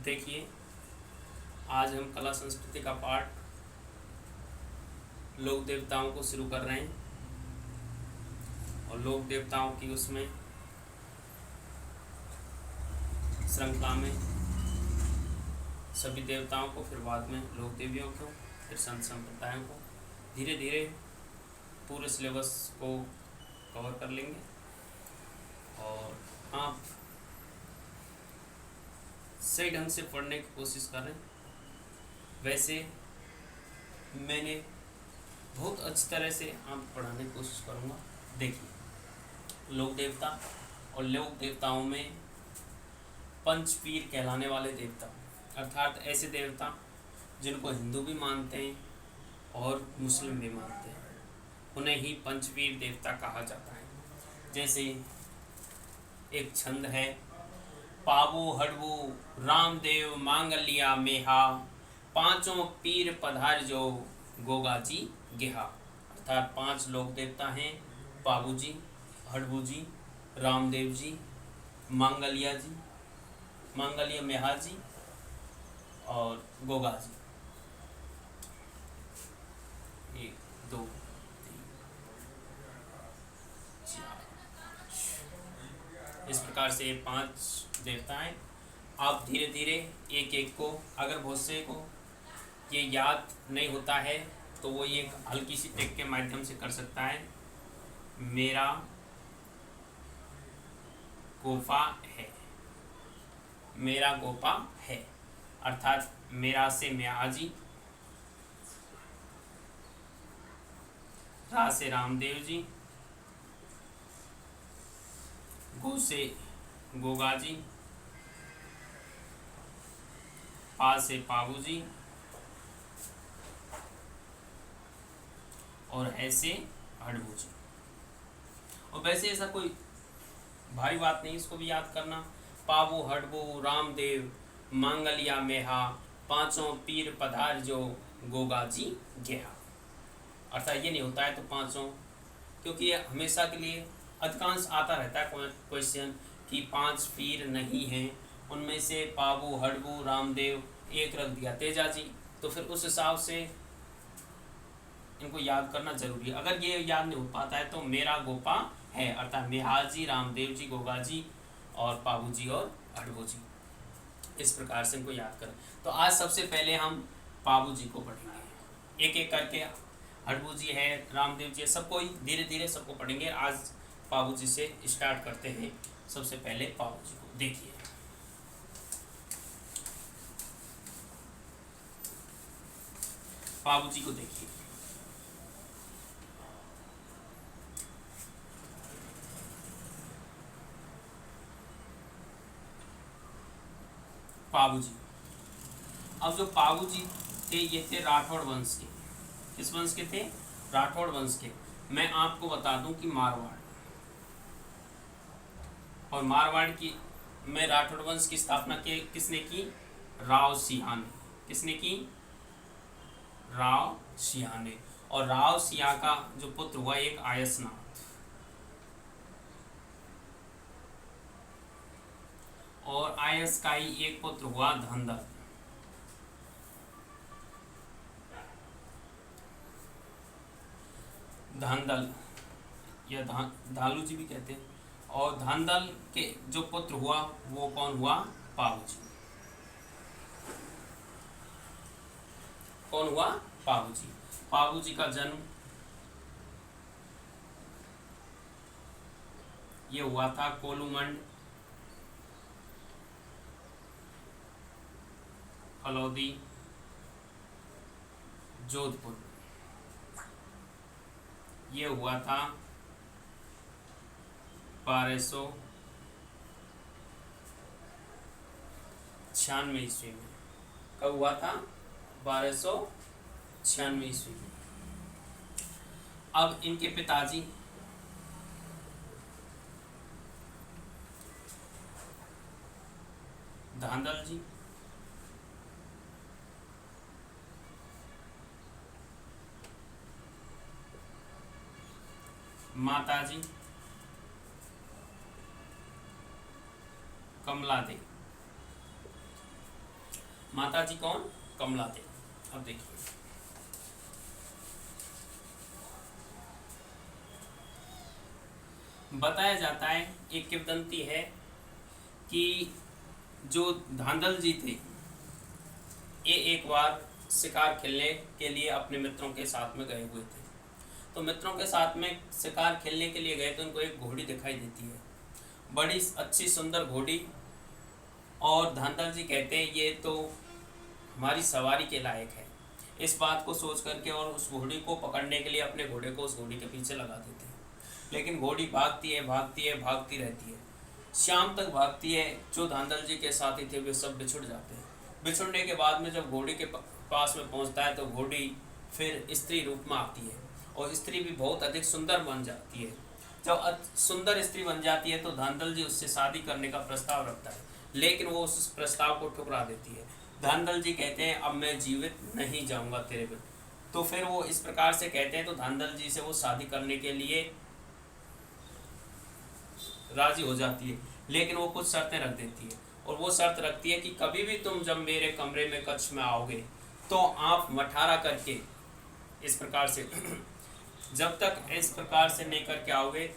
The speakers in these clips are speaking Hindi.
देखिए, आज हम कला संस्कृति का पाठ लोक देवताओं को शुरू कर रहे हैं और लोक देवताओं की उसमें श्रृंखला में सभी देवताओं को, फिर बाद में लोक देवियों को, फिर संत संप्रदायों को धीरे धीरे पूरे सिलेबस को कवर कर लेंगे। और आप सही ढंग से पढ़ने की कोशिश करें। वैसे मैंने बहुत अच्छी तरह से आप पढ़ाने की कोशिश करूँगा। देखिए, लोक देवता और लोक देवताओं में पंचपीर कहलाने वाले देवता, अर्थात ऐसे देवता जिनको हिंदू भी मानते हैं और मुस्लिम भी मानते हैं, उन्हें ही पंचवीर देवता कहा जाता है। जैसे एक छंद है, पावो हड़वो रामदेव मांगलिया मेहा, पांचों पीर पधार जो गोगा जी गेहा। अर्थात 5 लोक देवता हैं, पाबू जी, हड़बू जी, रामदेव जी, मांगलिया जी, मांगलिया मेहा जी और गोगा जी। 1 2 3 4 इस प्रकार से 5 देवता हैं। आप धीरे धीरे एक एक को, अगर बहुत से को ये याद नहीं होता है तो वो ये हल्की सी टेक के माध्यम से कर सकता है। मेरा गोपा है, मेरा गोपा है, अर्थात मेरा से म्या जी, रा से रामदेव जी, गो से गोगा जी, पा से पाबू जी और ऐसे हड़बू जी। और वैसे ऐसा कोई भारी बात नहीं, इसको भी याद करना। पावो हड़बू रामदेव मांगलिया मेहा, पांचों पीर पधार जो गोगा जी गेहा। अर्थात ये नहीं होता है तो पांचों, क्योंकि ये हमेशा के लिए अधिकांश आता रहता है क्वेश्चन कि 5 पीर नहीं हैं, उनमें से पाबू हड़बू रामदेव एक रख दिया तेजा जी, तो फिर उस हिसाब से इनको याद करना जरूरी है। अगर ये याद नहीं हो पाता है तो मेरा गोपा है, अर्थात मेहार जी, रामदेव जी, गोगा जी और पाबू जी और हड़बू जी। इस प्रकार से इनको याद करें। तो आज सबसे पहले हम पाबू जी को पढ़ेंगे, एक एक करके। हड़बू जी है, रामदेव जी है, सबको धीरे धीरे सबको पढ़ेंगे। आज पाबू जी से स्टार्ट करते हैं। सबसे पहले पाबू जी को देखिए। पाबू जी को देखिए। पाबू जी, अब जो पाबू जी थे ये थे राठौड़ वंश के। किस वंश के थे? राठौड़ वंश के। मैं आपको बता दूं कि मारवाड़, और मारवाड़ की में राठौड़ वंश की स्थापना किसने की? राव सिंह ने। किसने की? राव सिंह ने। और राव सिंह का जो पुत्र हुआ एक आयसनाथ, और आयस का ही एक पुत्र हुआ धंदल। धांदल या धालू जी भी कहते हैं। और धांदल के जो पुत्र हुआ वो कौन हुआ? पाबू जी। कौन हुआ? पाबू जी। पाबू जी का जन्म ये हुआ था कोलूमंड, फलौदी, जोधपुर। ये हुआ था 1296 ईस्वी में। कब हुआ था? 1296 ईस्वी में। अब इनके पिताजी धांदल जी, माताजी कमला देवी। माता जी कौन? कमला देवी। अब देखिए बताया जाता है, एक किंवदंती है कि जो धांधल जी थे ये एक बार शिकार खेलने के लिए अपने मित्रों के साथ में गए हुए थे। तो मित्रों के साथ में शिकार खेलने के लिए गए तो उनको एक घोड़ी दिखाई देती है, बड़ी अच्छी सुंदर घोड़ी। और धांधल जी कहते हैं ये तो हमारी सवारी के लायक है। इस बात को सोच करके और उस घोड़ी को पकड़ने के लिए अपने घोड़े को उस घोड़ी के पीछे लगा देते हैं। लेकिन घोड़ी भागती है भागती है भागती रहती है, शाम तक भागती है। जो धांधल जी के साथी थे वे सब बिछुड़ जाते हैं। बिछुड़ने के बाद में जब घोड़ी के पास में पहुंचता है तो घोड़ी फिर स्त्री रूप में आती है और स्त्री भी बहुत अधिक सुंदर बन जाती है। जब सुंदर स्त्री बन जाती है तो धांधल जी उससे शादी करने का प्रस्ताव रखता है, लेकिन वो उस प्रस्ताव को ठुकरा देती है। धांधल जी कहते हैं अब मैं जीवित नहीं जाऊंगा तेरे बिना। तो फिर वो इस प्रकार से कहते हैं तो धांधल जी से वो शादी करने के लिए राजी हो जाती है, लेकिन वो कुछ शर्तें रख देती है। और वो शर्त रखती है कि कभी भी तुम जब मेरे कमरे में कक्ष में आओगे तो आप मठारा करके इस प्रकार से जब तक इस प्रकार से नहीं करके आओगे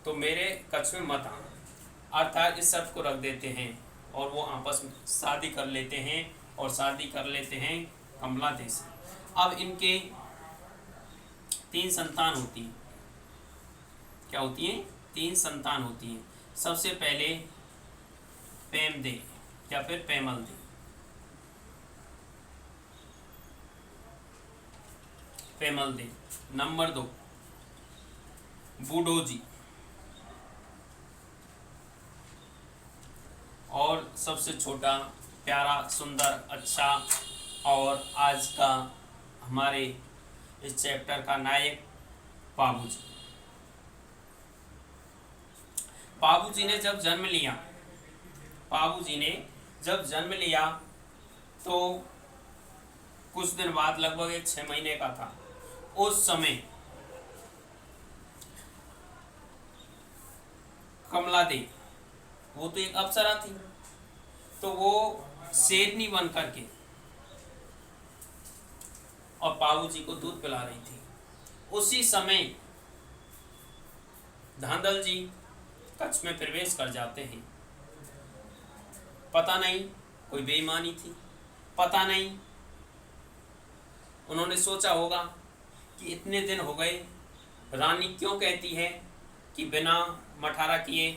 तो मेरे कक्ष में मत आना। अर्थात इस शर्त को रख देते हैं और वो आपस में शादी कर लेते हैं और शादी कर लेते हैं कमला देवी से। अब इनके 3 संतान होती हैं। क्या होती हैं? 3 संतान होती हैं। सबसे पहले पेमदे या फिर पेमल दे, पेमल दे। नंबर 2 बूढ़ो जी। और सबसे छोटा प्यारा सुंदर अच्छा और आज का हमारे इस चैप्टर का नायक बाबूजी। बाबूजी ने जब जन्म लिया, बाबूजी ने जब जन्म लिया तो कुछ दिन बाद, लगभग एक 6 महीने का था, उस समय कमला देवी वो तो एक अप्सरा थी, तो वो शेरनी बन करके और बाबूजी को दूध पिला रही थी। उसी समय धांधल जी कक्ष में प्रवेश कर जाते हैं। पता नहीं कोई बेईमानी थी, पता नहीं उन्होंने सोचा होगा कि इतने दिन हो गए, रानी क्यों कहती है कि बिना मठारा किए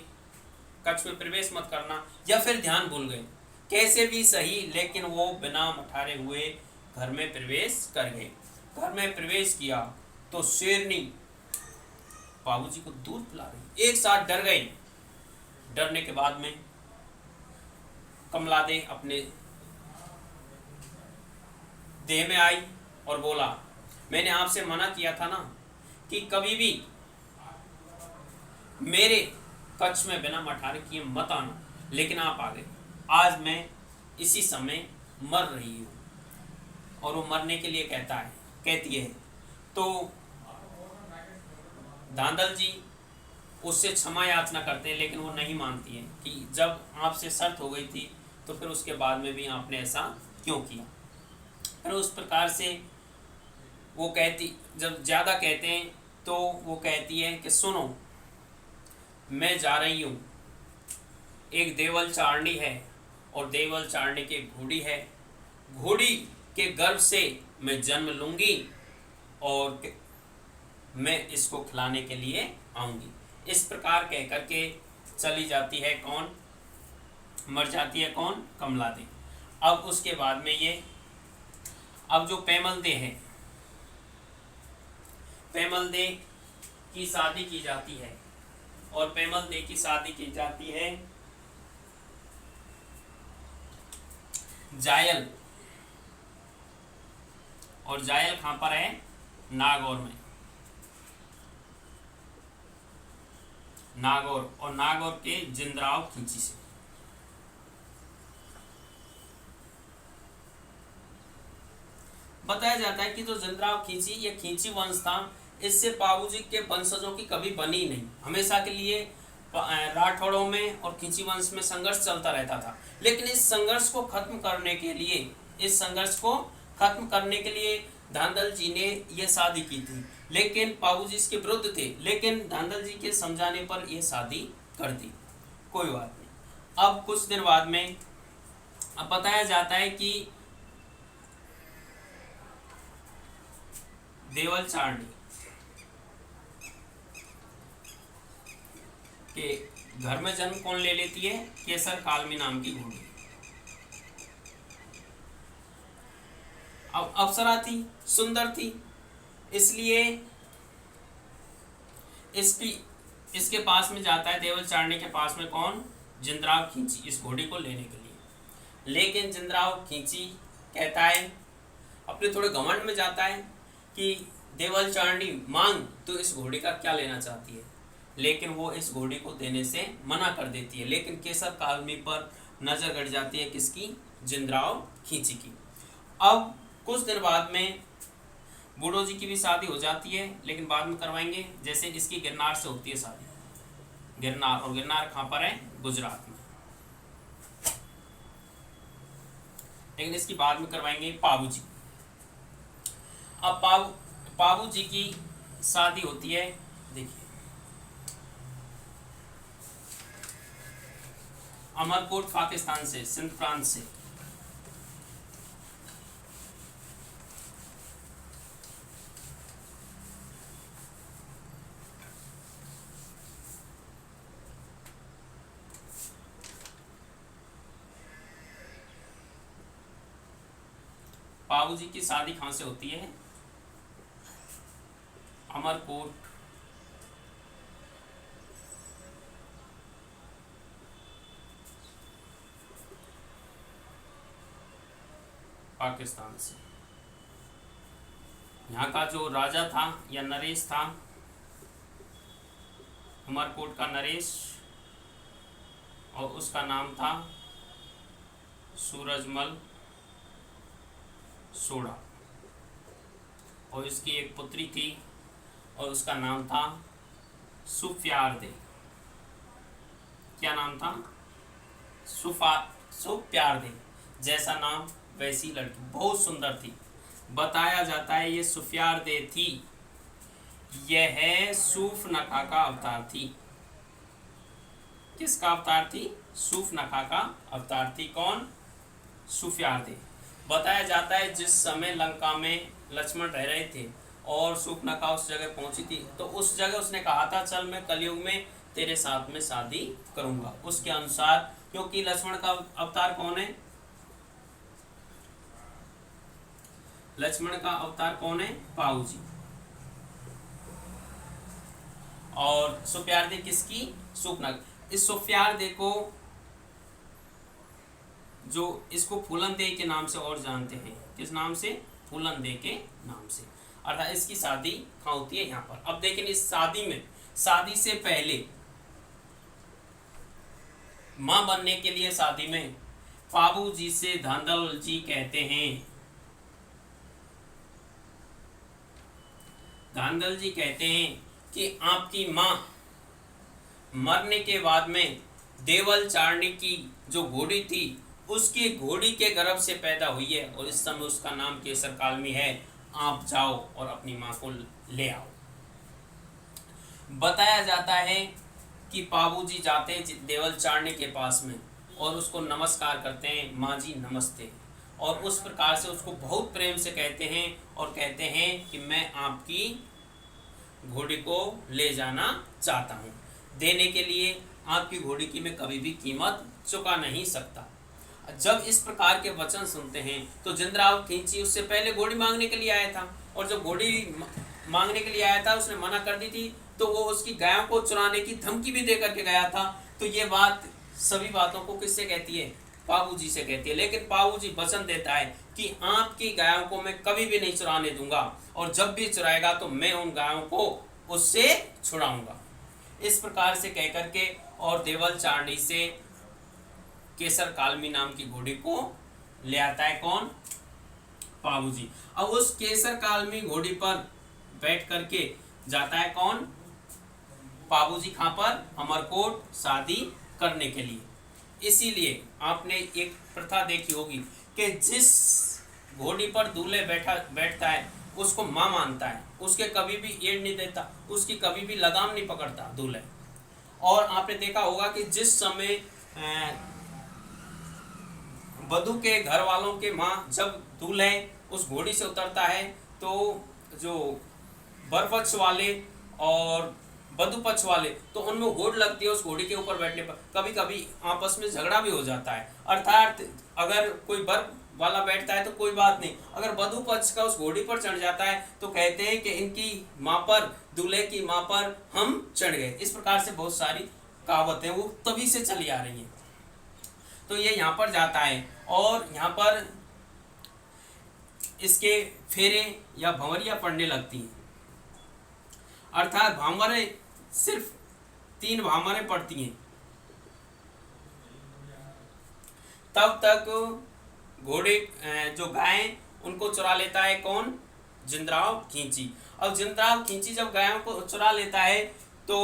कक्ष में प्रवेश मत करना, या फिर ध्यान भूल गए, कैसे भी सही, लेकिन वो बिना मठारे हुए घर में प्रवेश कर गए। घर में प्रवेश किया तो शेरनी बाबूजी को दूध पिला रही। एक साथ डर गए। डरने के बाद में कमला देवी अपने देह में आई और बोला, मैंने आपसे मना किया था ना कि कभी भी मेरे कक्ष में बिना मठारे किए मत आना, लेकिन आप आ गए। आज मैं इसी समय मर रही हूँ। और वो मरने के लिए कहती है। तो धांधल जी उससे क्षमा याचना करते हैं, लेकिन वो नहीं मानती है कि जब आपसे शर्त हो गई थी तो फिर उसके बाद में भी आपने ऐसा क्यों किया। फिर उस प्रकार से वो कहती, जब ज़्यादा कहते हैं तो वो कहती है कि सुनो, मैं जा रही हूँ, एक देवल चारणी है और देवल चारणी की घोड़ी है, घोड़ी के गर्भ से मैं जन्म लूँगी और मैं इसको खिलाने के लिए आऊँगी। इस प्रकार कह करके चली जाती है कौन? मर जाती है कौन? कमला देवी। अब उसके बाद में ये अब जो पेमल दे है, पेमल दे की शादी की जाती है और पेमल दे की शादी की जाती है जायल। और जायल कहाँ पर है? नागौर में। नागौर, और नागौर के जिंदराव खींची से। बताया जाता है कि जो जिंदराव खींची, ये खींची वंश था, इससे बाबूजी के वंशजों की कभी बनी नहीं। हमेशा के लिए राठौड़ों में और खींची वंश में संघर्ष चलता रहता था। लेकिन इस संघर्ष को खत्म करने के लिए धांधल जी ने यह शादी की थी, लेकिन पाबू जी इसके विरुद्ध थे, लेकिन धांधल जी के समझाने पर यह शादी कर दी। कोई बात नहीं। अब कुछ दिन बाद में अब बताया जाता है कि देवल चारणी के घर में जन्म कौन ले लेती है? केसर कालमी नाम की घोड़ी। अब अप्सरा थी, सुंदर थी, इसलिए इसके पास में जाता है, देवल चारणी के पास में कौन? जिंद्राव खींची, इस घोड़ी को लेने के लिए। लेकिन जिंद्राव खींची कहता है, अपने थोड़े घमंड में जाता है कि देवल चारणी मांग, तो इस घोड़ी का क्या लेना चाहती है, लेकिन वो इस घोड़ी को देने से मना कर देती है। लेकिन केसर कालमी पर नजर गड़ जाती है किसकी? जिंद्राव खींची की। अब कुछ दिन बाद में बूढ़ो जी की भी शादी हो जाती है, लेकिन बाद में करवाएंगे। जैसे इसकी गिरनार से होती है शादी, गिरनार, और गिरनार कहाँ पर है? गुजरात में। लेकिन इसकी बाद में करवाएंगे पाबू जी। अब पाबू जी की शादी होती है, देखिए, अमरकोट पाकिस्तान से, सिंध प्रांत से। पाबू जी की शादी कहाँ से होती है? अमरकोट पाकिस्तान से। यहाँ का जो राजा था या नरेश था, अमरकोट का नरेश, और उसका नाम था सूरजमल सोडा, और इसकी एक पुत्री थी और उसका नाम था सुफ्यारदे। क्या नाम था? सुफ्यारदे। जैसा नाम वैसी लड़की, बहुत सुंदर थी। बताया जाता है ये सुफ्यारदे थी, यह सूफनखा का अवतार थी। किसका अवतार थी? सूफनखा का अवतार थी। कौन? सुफ्यारदे। बताया जाता है जिस समय लंका में लक्ष्मण रह रहे थे और सूफनखा उस जगह पहुंची थी, तो उस जगह उसने कहा था, चल मैं कलयुग में तेरे साथ में शादी करूंगा। उसके अनुसार, क्योंकि लक्ष्मण का अवतार कौन है? लक्ष्मण का अवतार कौन है? पाऊ जी। और सुफ्यारदे किसकी? सूफनखा। इस सुफ्यारदे को, जो इसको फूलनदे के नाम से और जानते हैं। किस नाम से? फूलनदे के नाम से। अर्थात इसकी शादी कहाँ होती है? यहाँ पर। अब देखें, इस शादी में, शादी से पहले मां बनने के लिए शादी में पाबू जी से धांधल जी कहते हैं, धांधल जी कहते हैं कि आपकी मां मरने के बाद में देवल चारणी की जो घोड़ी थी, उसकी घोड़ी के गर्भ से पैदा हुई है और इस समय उसका नाम केसर कालमी है। आप जाओ और अपनी मां को ले आओ। बताया जाता है कि पाबू जी जाते हैं देवल चारणी के पास में और उसको नमस्कार करते हैं, माँ जी नमस्ते, और उस प्रकार से उसको बहुत प्रेम से कहते हैं और कहते हैं कि मैं आपकी घोड़ी को ले जाना चाहता हूँ। देने के लिए आपकी घोड़ी की मैं कभी भी कीमत चुका नहीं सकता। जब इस प्रकार के वचन सुनते हैं तो जिंद्राव खींची उससे पहले घोड़ी मांगने के लिए आया था, और जब घोड़ी मांगने के लिए आया था उसने मना कर दी थी, तो वो उसकी गायों को चुराने की धमकी भी दे करके गया था। तो ये बात सभी बातों को किससे कहती है? पाबू जी से कहती है। लेकिन पाबू जी वचन देता है कि आपकी गायों को मैं कभी भी नहीं चुराने दूंगा, और जब भी चुराएगा तो मैं उन गायों को उससे छुड़ाऊंगा। इस प्रकार से कह करके और देवल चारणी से केसर कालमी नाम की घोड़ी को ले आता है। कौन? पाबू जी। अब उस केसर कालमी घोड़ी पर बैठ करके जाता है कौन? पाबूजी खां पर अमरकोट शादी करने के लिए। इसीलिए आपने एक प्रथा देखी होगी कि जिस घोड़ी पर दूल्हे बैठता है उसको माँ मानता है, उसके कभी भी एड़ नहीं देता, उसकी कभी भी लगाम नहीं पकड़ता दूल्हे। और आपने देखा होगा कि जिस समय वधू के घर वालों के माँ जब दूल्हे उस घोड़ी से उतरता है तो जो वर पक्ष वाले और वधु पक्ष वाले तो उनमें होड़ लगती है उस घोड़ी के ऊपर बैठने पर, कभी कभी आपस में झगड़ा भी हो जाता है। अर्थात अगर कोई वर वाला बैठता है तो कोई बात नहीं, अगर वधु पक्ष का उस घोड़ी पर चढ़ जाता है तो कहते हैं कि इनकी माँ पर, दूल्हे की माँ पर हम चढ़ गए। इस प्रकार से बहुत सारी कहावतें वो तभी से चली आ रही हैं। तो ये यहाँ पर जाता है और यहाँ पर इसके फेरे या भंवरिया पड़ने लगती हैं। अर्थात भामरे सिर्फ 3 भामरें पड़ती हैं, तब तक घोड़े जो गाय उनको चुरा लेता है कौन? जिंद्राव खींची। अब जिंद्राव खींची जब गायों को चुरा लेता है तो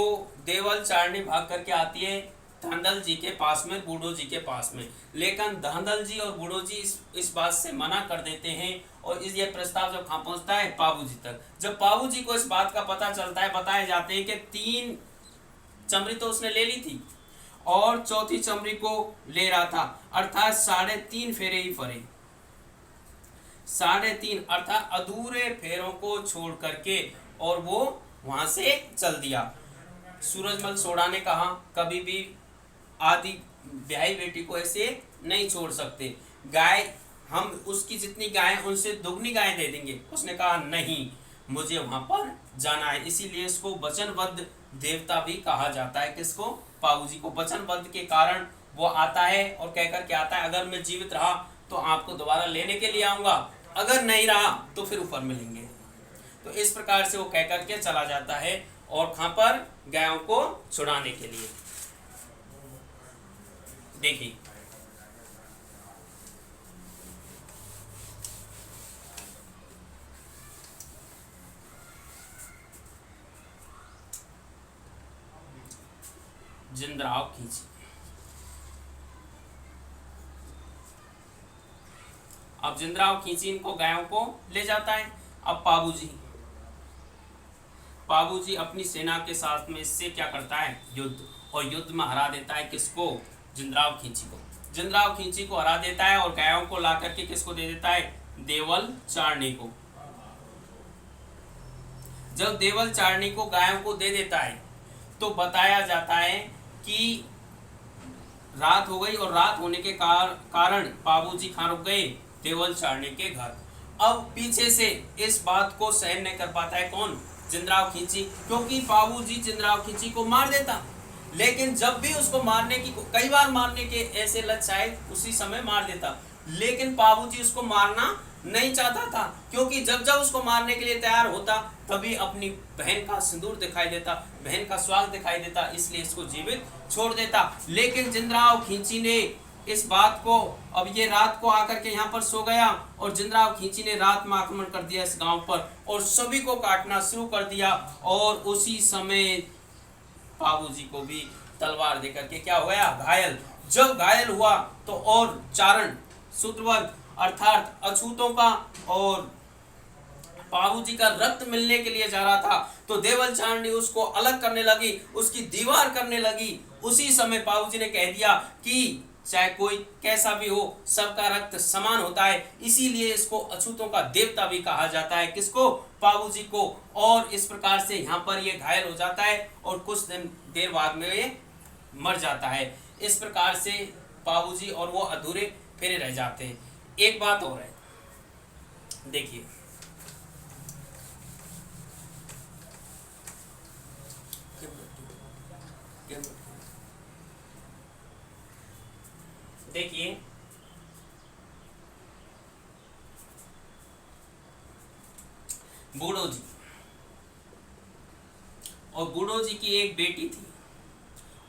देवल चारणी भाग करके आती है धांधल जी के पास में, बूढ़ो जी के पास में। लेकिन धांधल जी और बूढ़ो जी इस बात से मना कर देते हैं और ये प्रस्ताव जब कहाँ पहुँचता है? पाबू जी तक। जब पाबू जी को इस बात का पता चलता है, बताए जाते हैं कि 3 चमड़ी तो उसने ले ली थी और चौथी चमड़ी को ले रहा था, अर्थात 3.5 फेरे ही फरे। 3.5 अर्थात अधूरे फेरों को छोड़ करके और वो वहां से चल दिया। सूरजमल सोढ़ा ने कहा कभी भी आदि ब्याही बेटी को ऐसे नहीं छोड़ सकते, गाय हम उसकी जितनी गाय उनसे दुगनी गाय दे देंगे। उसने कहा नहीं, मुझे वहां पर जाना है। इसीलिए इसको वचनबद्ध देवता भी कहा जाता है। किसको? पाबूजी को। वचनबद्ध के कारण वो आता है और कहकर के आता है अगर मैं जीवित रहा तो आपको दोबारा लेने के लिए आऊंगा, अगर नहीं रहा तो फिर ऊपर मिलेंगे। तो इस प्रकार से वो कहकर के चला जाता है और कहां पर? गायों को छुड़ाने के लिए। देखिए जिंद्राव खींची। अब जिंद्राव खींची इनको गायों को ले जाता है। अब पाबूजी अपनी सेना के साथ में इससे क्या करता है? युद्ध, और युद्ध में हरा देता है किसको? जिंद्राव खींची को। जिंद्राव खींची को हरा देता है और गायों को ला करके किसको दे देता है? देवल चारणी को। जब देवल चारणी को गायों को दे देता है तो बताया जाता है कि रात हो गई और रात होने के कारण पाबूजी खां रुक गए देवल चारणी के घर। अब पीछे से इस बात को सहन नहीं कर पाता है कौन? जिंद्राव खींची, क्योंकि पाबूजी जिंद्राव खींची को मार देता। लेकिन जब भी उसको मारने की, कई बार मारने के ऐसे लक्ष्य आए उसी समय मार देता, लेकिन पाबूजी उसको मारना नहीं चाहता था, क्योंकि जब जब उसको मारने के लिए तैयार होता तभी अपनी बहन का सिंदूर दिखाई देता, बहन का स्वागत दिखाई देता, इसलिए इसको जीवित छोड़ देता। लेकिन जिंद्राव खींची ने इस बात को, अब ये रात को आकर के यहाँ पर सो गया और जिंद्राव खींची ने रात में आक्रमण कर दिया इस गांव पर और सभी को काटना शुरू कर दिया। और उसी समय पाबूजी को भी तलवार देकर के क्या हुआ? घायल। जब घायल हुआ तो और चारण शूद्रवर्ग अर्थात अछूतों का और पाबूजी का रक्त मिलने के लिए जा रहा था तो देवल चारणी उसको अलग करने लगी, उसकी दीवार करने लगी। उसी समय पाबूजी ने कह दिया कि चाहे कोई कैसा भी हो, सबका रक्त समान होता है, इसीलिए इसको अछूतों का देवता भी कहा जाता है। किसको? पाबूजी को। और इस प्रकार से यहाँ पर ये घायल हो जाता है और कुछ देर बाद में ये मर जाता है। इस प्रकार से पाबूजी और वो अधूरे फेरे रह जाते हैं। एक बात और है, देखिए देखिए बूढ़ो जी और बूढ़ो जी की एक बेटी थी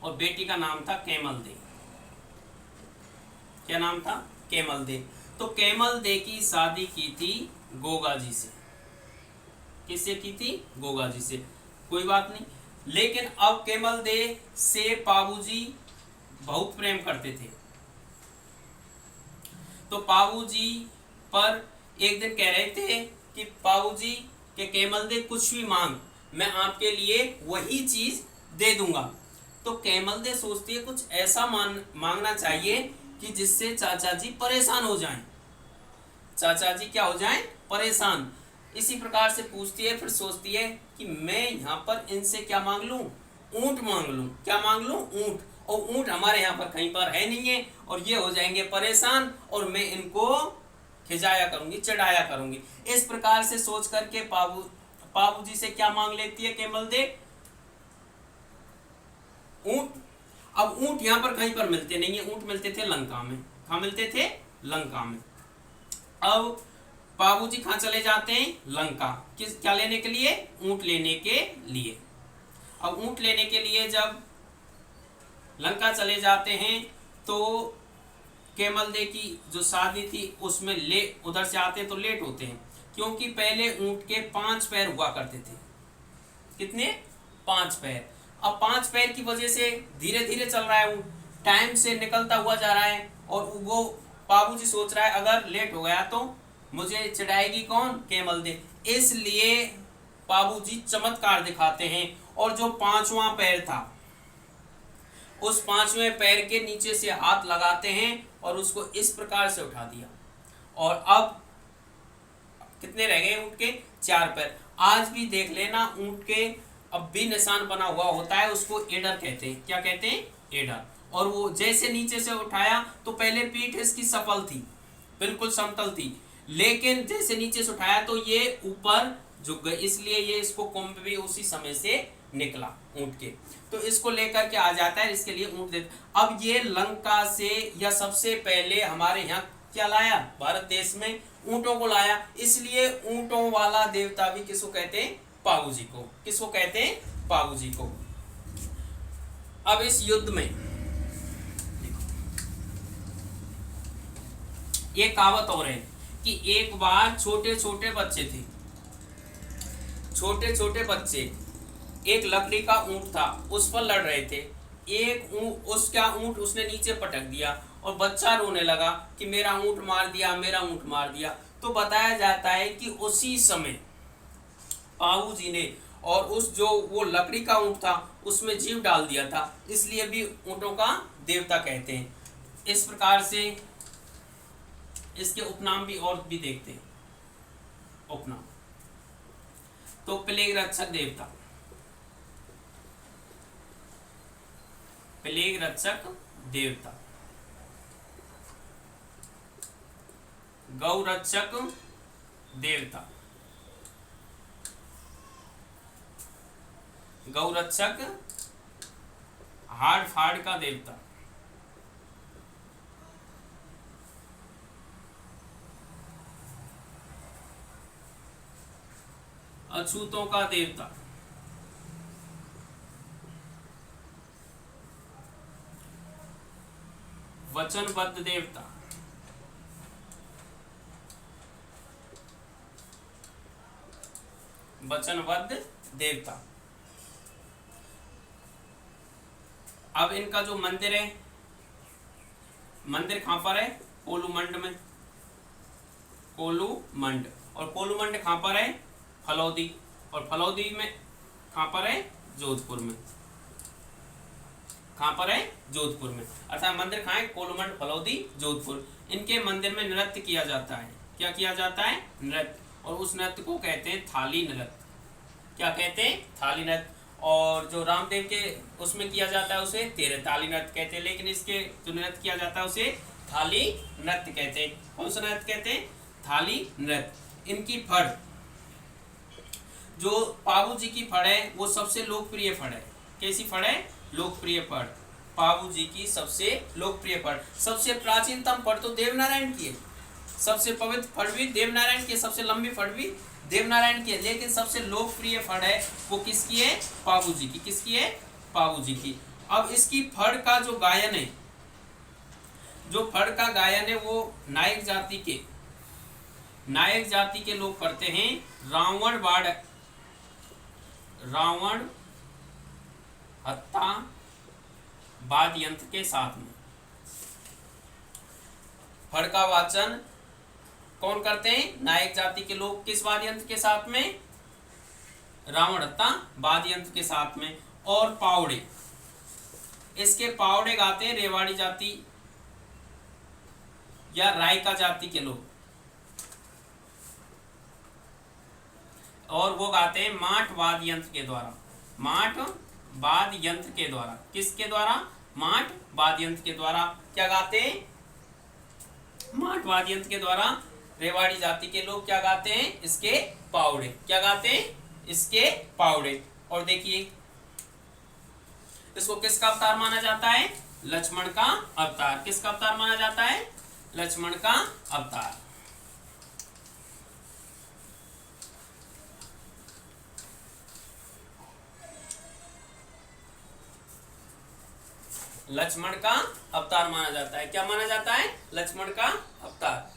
और बेटी का नाम था केमल दे। क्या नाम था? केमल दे। तो केमल दे की शादी की थी गोगा जी से। किससे की थी? गोगा जी से। कोई बात नहीं, लेकिन अब केमल देव से पाबूजी बहुत प्रेम करते थे। तो पाबूजी पर एक दिन कह रहे थे कि पाबूजी के केमल देव कुछ भी मांग, मैं आपके लिए वही चीज दे दूंगा। तो केमल देव सोचती है कुछ ऐसा मांगना चाहिए कि जिससे चाचा जी परेशान हो जाएं। चाचा जी क्या हो जाएं? परेशान। इसी प्रकार से पूछती है, फिर सोचती है कि मैं यहाँ पर इनसे क्या मांग लूं? ऊंट मांग लूं। क्या मांग लूं? ऊंट। और ऊंट हमारे यहाँ पर कहीं पर है नहीं है, और ये हो जाएंगे परेशान, और मैं इनको खिजाया करूंगी, चढ़ाया करूंगी। इस प्रकार से सोच करके पाबूजी से क्या मांग लेती है केमल देव? ऊंट। अब ऊंट यहाँ पर कहीं पर मिलते नहीं है, ऊंट मिलते थे लंका में। कहाँ मिलते थे? लंका में। अब बाबूजी कहाँ चले जाते हैं? लंका। किस क्या लेने के लिए? ऊंट लेने के लिए। अब ऊंट लेने के लिए जब लंका चले जाते हैं तो केमल देव की जो शादी थी उसमें उधर से आते हैं तो लेट होते हैं, क्योंकि पहले ऊंट के 5 पैर हुआ करते थे। कितने? 5 पैर। अब 5 पैर की वजह से धीरे धीरे चल रहा है ऊंट, टाइम से निकलता हुआ जा रहा है, और वो बाबूजी सोच रहा है अगर लेट हो गया तो मुझे चिढ़ाएगी कौन? केमल देव। इसलिए बाबूजी चमत्कार दिखाते हैं, और जो 5वां पैर था उस 5वें पैर के नीचे से हाथ लगाते हैं और उसको इस प्रकार से उठा दिया, और अब कितने रह गए ऊंट के? 4 पैर। आज भी देख लेना ऊंट के अब भी निशान बना हुआ होता है, उसको एडर कहते हैं। क्या कहते हैं? एडर। और वो जैसे नीचे से उठाया तो पहले पीठ इसकी सफल थी, बिल्कुल समतल थी, लेकिन जैसे नीचे से उठाया तो ये ऊपर झुक गई, इसलिए ये इसको कुंभ भी उसी समय से निकला ऊंट के। तो इसको लेकर के आ जाता है, इसके लिए ऊंट देते। अब ये लंका से या सबसे पहले हमारे यहाँ क्या लाया? भारत देश में ऊंटों को लाया, इसलिए ऊंटों वाला देवता भी किसको कहते हैं? पाबूजी को। किसको कहते हैं? पाबूजी को। अब इस युद्ध में ये कहावत और है कि एक बार छोटे छोटे बच्चे थे, छोटे छोटे बच्चे, एक लकड़ी का ऊंट था, उस पर लड़ रहे थे। एक उसका ऊंट उसने नीचे पटक दिया और बच्चा रोने लगा कि मेरा ऊंट मार दिया, मेरा ऊंट मार दिया। तो बताया जाता है कि उसी समय पाबूजी ने और उस जो वो लकड़ी का ऊंट था उसमें जीव डाल दिया था, इसलिए भी ऊंटों का देवता कहते हैं। इस प्रकार से इसके उपनाम भी और भी देखते हैं। उपनाम तो प्लेग रक्षक देवता, प्लेग रक्षक देवता, गौ रक्षक देवता, गौ रक्षक हाड़ फाड़ का देवता, अछूतों का देवता, वचनबद्ध देवता, वचनबद्ध देवता। अब इनका जो मंदिर है, मंदिर कहां पर है? कोलूमंड में, कोलूमंड। और कोलूमंड कहां पर है? फलौदी। और फलौदी में कहां पर है? जोधपुर में। कहां पर है? जोधपुर में। अर्थात मंदिर कहां है? कोलूमंड, फलौदी, जोधपुर। इनके मंदिर में नृत्य किया जाता है। क्या किया जाता है? नृत्य। और उस नृत्य को कहते हैं थाली नृत्य। क्या कहते हैं? थाली नृत्य। और जो रामदेव के उसमें किया जाता है उसे तेरे ताली नृत्य कहते हैं, लेकिन इसके जो नृत्य किया जाता है उसे थाली नृत्य कहते हैं। कौन सा नृत्य कहते हैं? थाली नृत्य। इनकी फड़, जो पाबूजी की फड़ है वो सबसे लोकप्रिय फड़ है। कैसी फड़ है? लोकप्रिय फड़। पाबूजी की सबसे लोकप्रिय फड़। सबसे प्राचीनतम फड़ तो देवनारायण की है, सबसे पवित्र फड़ भी देवनारायण की, सबसे लंबी फड़ भी देवनारायण की है, लेकिन सबसे लोकप्रिय फड़ है वो किसकी है? पाबूजी की। किसकी है? पाबूजी की। अब इसकी फड़ का जो गायन है, जो फड़ का गायन है वो नायक जाति के, नायक जाति के लोग करते हैं। रावण हत्ता वाद्य यंत्र के साथ में। फड़ का वाचन कौन करते हैं? नायक जाति के लोग। किस वाद्य यंत्र के साथ में? रावण हत्ता वाद्य यंत्र के साथ में। और पावड़े, इसके पावड़े गाते हैं रेवाड़ी जाति या रायका जाति के लोग, और वो गाते हैं माठ वाद्य यंत्र के द्वारा। माठ वाद्य यंत्र के द्वारा। किसके द्वारा? माठ वाद्य यंत्र के द्वारा। क्या गाते हैं? माठ वाद्य यंत्र के द्वारा रेवाड़ी जाति के लोग क्या गाते हैं? इसके पावड़े। क्या गाते हैं? इसके पावड़े। और देखिए इसको किसका अवतार माना जाता है? लक्ष्मण का अवतार। किसका अवतार माना जाता है? लक्ष्मण का अवतार। लक्ष्मण का अवतार माना जाता है। क्या माना जाता है? लक्ष्मण का अवतार।